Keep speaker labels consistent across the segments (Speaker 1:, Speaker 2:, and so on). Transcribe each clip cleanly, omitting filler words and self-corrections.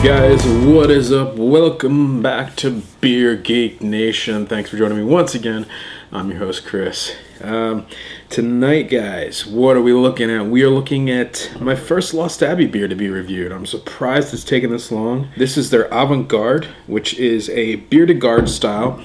Speaker 1: Guys, what is up? Welcome back to Beer Geek Nation. Thanks for joining me once again. I'm your host, Chris. Tonight, guys, what are we looking at? We are looking at my first Lost Abbey beer to be reviewed. I'm surprised it's taken this long. This is their Avant Garde, which is a beer to garde style,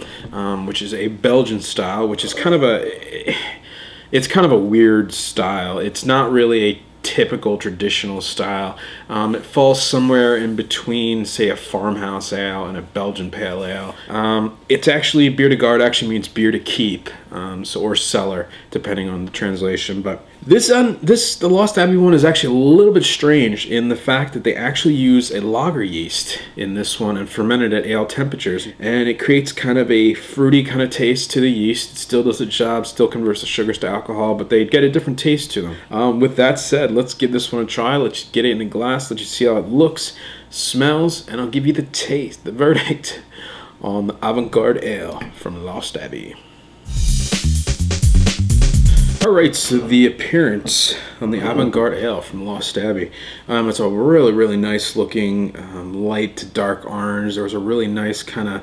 Speaker 1: which is a Belgian style, which is kind of a weird style. It's not really a typical traditional style. It falls somewhere in between, say, a Farmhouse Ale and a Belgian Pale Ale. It's actually, beer to garde actually means beer to keep, or cellar, depending on the translation. But the Lost Abbey one is actually a little bit strange in the fact that they actually use a lager yeast in this one and ferment it at ale temperatures, and it creates kind of a fruity kind of taste to the yeast. It still does its job, still converts the sugars to alcohol, but they get a different taste to them. With that said, let's give this one a try. Let's get it in a glass. Let you see how it looks, smells, and I'll give you the taste, the verdict on the Avant Garde Ale from Lost Abbey. Alright, so the appearance on the Avant Garde Ale from Lost Abbey. It's a really nice looking light to dark orange. There was a really nice kind of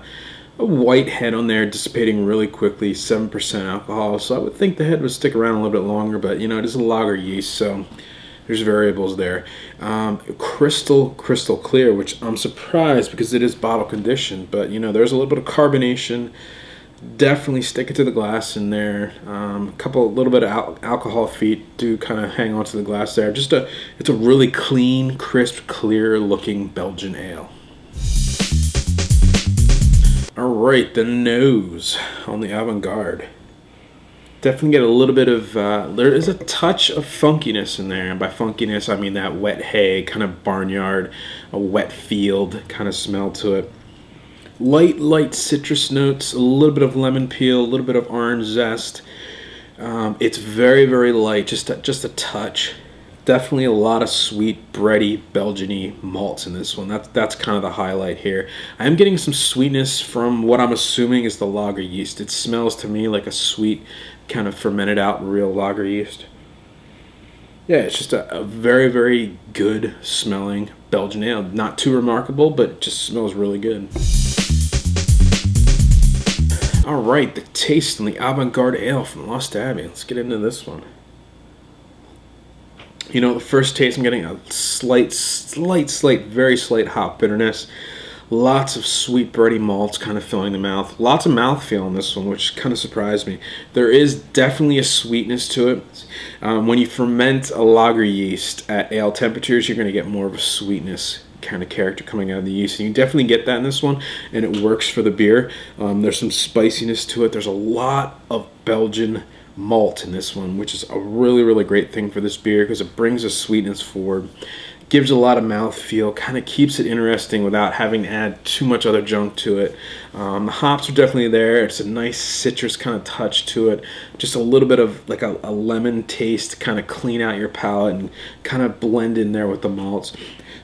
Speaker 1: a white head on there, dissipating really quickly, 7% alcohol. So I would think the head would stick around a little bit longer, but you know, it is a lager yeast, so there's variables there. Crystal clear, which I'm surprised because it is bottle conditioned, but you know, there's a little bit of carbonation. Definitely stick it to the glass in there. Little bit of alcohol feet do kind of hang onto the glass there. It's a really clean, crisp, clear looking Belgian ale. Alright, the nose on the Avant Garde. Definitely get a little bit of, there is a touch of funkiness in there. And by funkiness, I mean that wet hay, kind of barnyard, a wet field kind of smell to it. Light citrus notes, a little bit of lemon peel, a little bit of orange zest. It's very light, just a touch. Definitely a lot of sweet, bready, Belgian-y malts in this one. That's kind of the highlight here. I am getting some sweetness from what I'm assuming is the lager yeast. It smells to me like a sweet, kind of fermented out real lager yeast. Yeah, it's just a very good smelling Belgian ale. Not too remarkable, but it just smells really good. Alright, the taste on the Avant Garde Ale from Lost Abbey. Let's get into this one. You know, the first taste, I'm getting a slight, very slight hop bitterness. Lots of sweet, bready malts kind of filling the mouth. Lots of mouthfeel on this one, which kind of surprised me. There is definitely a sweetness to it. When you ferment a lager yeast at ale temperatures, you're going to get more of a sweetness kind of character coming out of the yeast, and you definitely get that in this one, and it works for the beer. There's some spiciness to it. There's a lot of Belgian malt in this one, which is a really great thing for this beer because it brings a sweetness forward, gives a lot of mouthfeel, kind of keeps it interesting without having to add too much other junk to it. The hops are definitely there. It's a nice citrus kind of touch to it, just a little bit of like a lemon taste, kind of clean out your palate and kind of blend in there with the malts.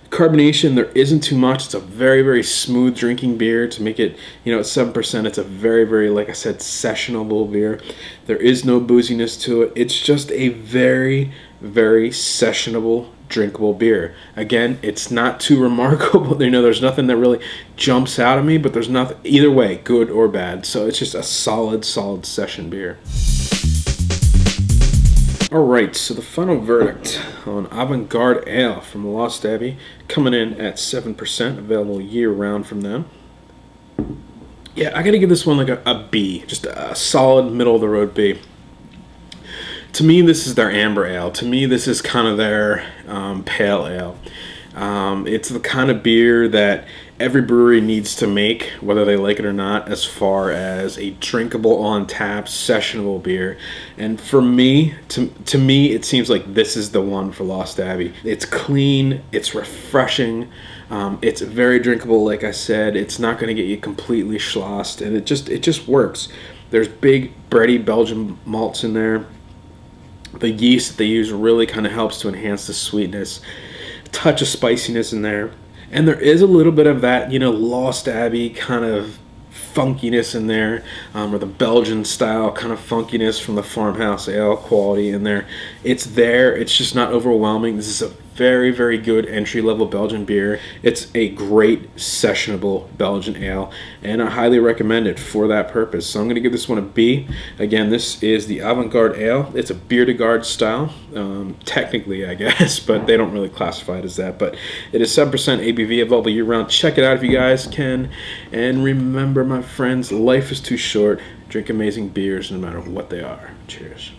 Speaker 1: Carbonation, there isn't too much. It's a very smooth drinking beer. To make it, you know, at 7%, it's a very, like I said, sessionable beer. There is no booziness to it. It's just a very sessionable, drinkable beer. Again, it's not too remarkable. You know, there's nothing that really jumps out at me, but there's nothing, either way, good or bad. So it's just a solid session beer. Alright, so the final verdict on Avant Garde Ale from Lost Abbey, coming in at 7%, available year-round from them. Yeah, I gotta give this one like a B, just a solid middle-of-the-road B. To me, this is their amber ale. To me, this is kind of their pale ale. It's the kind of beer that every brewery needs to make, whether they like it or not, as far as a drinkable, on-tap, sessionable beer. And for me, to me, it seems like this is the one for Lost Abbey. It's clean, it's refreshing, it's very drinkable, like I said. It's not going to get you completely schlossed, and it just works. There's big, bready Belgian malts in there. The yeast that they use really kind of helps to enhance the sweetness. A touch of spiciness in there. And there is a little bit of that, you know, Lost Abbey kind of funkiness in there, or the Belgian style kind of funkiness from the Farmhouse Ale quality in there. It's there, it's just not overwhelming. This is a very, very good entry-level Belgian beer. It's a great sessionable Belgian ale, and I highly recommend it for that purpose. So I'm going to give this one a B. Again, this is the Avant Garde Ale. It's a bière de garde style, technically, I guess, but they don't really classify it as that. But it is 7% ABV, available year-round. Check it out if you guys can. And remember, my friends, life is too short. Drink amazing beers no matter what they are. Cheers.